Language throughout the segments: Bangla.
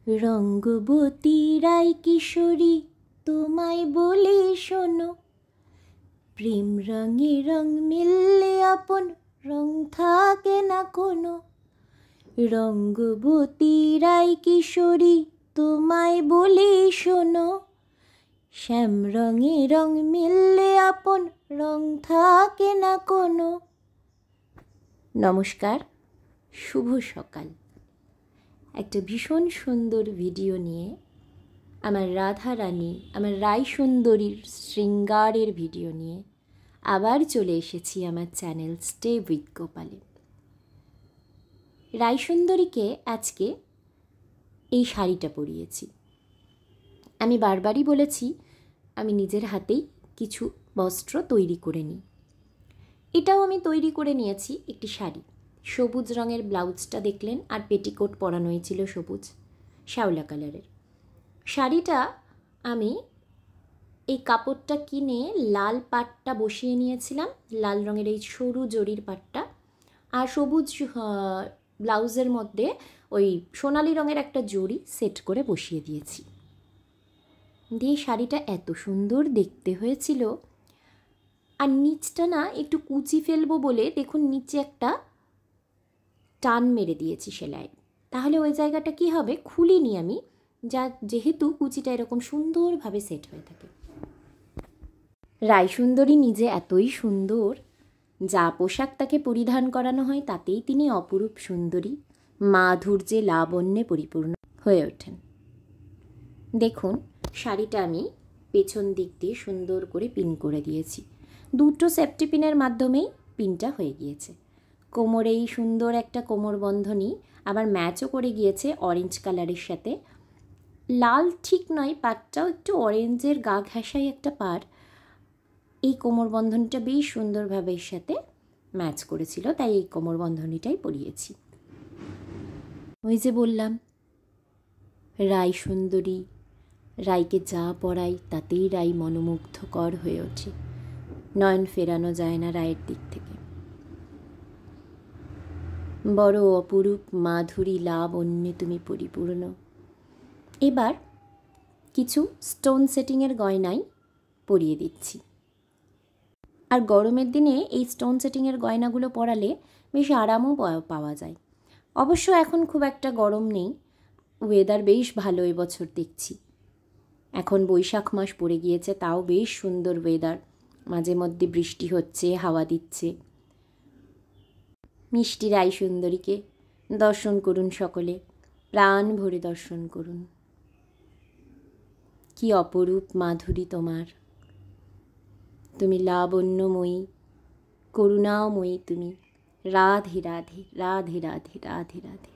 রঙ্গবতী রায় কিশোরী তোমায় বলে শোনো, প্রেম রঙে রং মিললে আপন রং থাকে না কোনো। রঙ্গবতী রায় কিশোরী তোমায় বলে শোনো, শ্যাম রঙে রং মিললে আপন রং থাকে না কোনো। নমস্কার, শুভ সকাল। একটা ভীষণ সুন্দর ভিডিও নিয়ে আমার রাধারানী, আমার রায় সুন্দরীর শৃঙ্গারের ভিডিও নিয়ে আবার চলে এসেছি আমার চ্যানেল স্টে উইথ গোপালে। রায় সুন্দরীকে আজকে এই শাড়িটা পরিয়েছি। আমি বারবারই বলেছি আমি নিজের হাতেই কিছু বস্ত্র তৈরি করে নিই। এটাও আমি তৈরি করে নিয়েছি একটি শাড়ি। সবুজ রঙের ব্লাউজটা দেখলেন, আর পেটিকোট পরানো হয়েছিল সবুজ শ্যাওলা কালারের। শাড়িটা আমি এই কাপড়টা কিনে লাল পাটটা বসিয়ে নিয়েছিলাম, লাল রঙের এই সরু জরির পাটটা, আর সবুজ ব্লাউজের মধ্যে ওই সোনালি রঙের একটা জরি সেট করে বসিয়ে দিয়েছি। দিয়ে শাড়িটা এত সুন্দর দেখতে হয়েছিল। আর নিচটা না একটু কুচি ফেলবো বলে দেখুন নিচে একটা টান মেরে দিয়েছি সেলাই, তাহলে ওই জায়গাটা কি হবে, খুলিনি আমি, যেহেতু কুচিটা এরকম সুন্দরভাবে সেট হয়ে থাকে। রায় সুন্দরী নিজে এতই সুন্দর, যা পোশাক তাকে পরিধান করানো হয় তাতেই তিনি অপরূপ সুন্দরী, মাধুর্যে লাবণ্যে পরিপূর্ণ হয়ে ওঠেন। দেখুন শাড়িটা আমি পেছন দিক দিয়ে সুন্দর করে পিন করে দিয়েছি। দুটো সেফটি পিনের মাধ্যমেই পিনটা হয়ে গিয়েছে। কোমরে এই সুন্দর একটা কোমর বন্ধনী আবার ম্যাচও করে গিয়েছে অরেঞ্জ কালারের সাথে। লাল ঠিক নয়, পাটটাও একটু অরেঞ্জের গা ঘেঁষাই একটা পাড়। এই কোমর বন্ধনীটা বেশ সুন্দরভাবে এর সাথে ম্যাচ করেছিল, তাই এই কোমর বন্ধনীটাই পরিয়েছি। ওই যে বললাম রায় সুন্দরী, রায়কে যা পড়াই তাতেই রায় মনোমুগ্ধকর হয়ে ওঠে, নয়ন ফেরানো যায় না রায়ের দিক থেকে। বড় অপরূপ মাধুরী লাবণ্যে তুমি পরিপূর্ণ। এবার কিছু স্টোন সেটিংয়ের গয়নাই পরিয়ে দিচ্ছি। আর গরমের দিনে এই স্টোন সেটিংয়ের গয়নাগুলো পরালে বেশ আরামও পাওয়া যায়। অবশ্য এখন খুব একটা গরম নেই, ওয়েদার বেশ ভালো এবছর দেখছি। এখন বৈশাখ মাস পড়ে গিয়েছে, তাও বেশ সুন্দর ওয়েদার, মাঝে মধ্যে বৃষ্টি হচ্ছে, হাওয়া দিচ্ছে। মিষ্টি রায় সুন্দরীকে দর্শন করুন সকলে, প্রাণ ভরে দর্শন করুন। কি অপরূপ মাধুরী তোমার, তুমি লাবণ্যময়ী, করুণাময়ী তুমি। রাধে রাধে রাধে রাধে রাধে রাধে।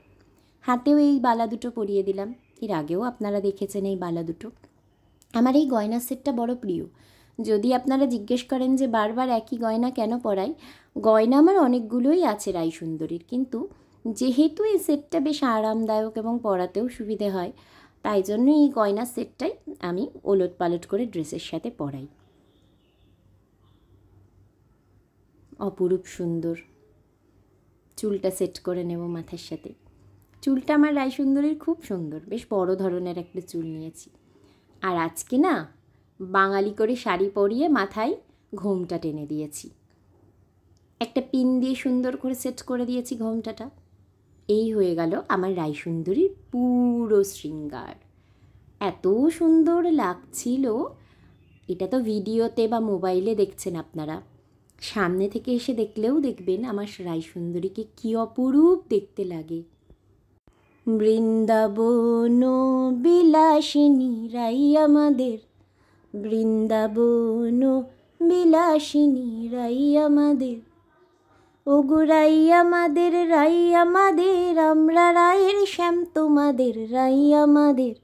হাতেও এই বালা দুটো পরিয়ে দিলাম, এর আগেও আপনারা দেখেছেন এই বালা দুটো। আমার এই গয়না সেটটা বড় প্রিয়। যদি আপনারা জিজ্ঞেস করেন যে বারবার একই গয়না কেন পরাই, গয়না আমার অনেকগুলোই আছে রায় সুন্দরীর, কিন্তু যেহেতু এই সেটটা বেশ আরামদায়ক এবং পরাতেও সুবিধে হয়, তাই জন্য এই গয়না সেটটাই আমি ওলট পালট করে ড্রেসের সাথে পরাই। অপরূপ সুন্দর। চুলটা সেট করে নেব মাথার সাথে। চুলটা আমার রায় সুন্দরীর খুব সুন্দর, বেশ বড় ধরনের একটা চুল নিয়েছি। আর আজকে না বাঙালি করে শাড়ি পরিয়ে মাথায় ঘোমটা টেনে দিয়েছি, একটা পিন দিয়ে সুন্দর করে সেট করে দিয়েছি ঘোমটাটা। এই হয়ে গেল আমার রায় সুন্দরীর পুরো শৃঙ্গার। এত সুন্দর লাগছিল। এটা তো ভিডিওতে বা মোবাইলে দেখছেন আপনারা, সামনে থেকে এসে দেখলেও দেখবেন আমার রায় সুন্দরীকে কী অপরূপ দেখতে লাগে। বৃন্দাবন বিলাসিনী রাই আমাদের, বৃন্দাবন বিলাসিনী রাই আমাদের, ওগো রাই আমাদের, রাই আমাদের, আমরা রায়ের শ্যাম তোমাদের, রাই আমাদের।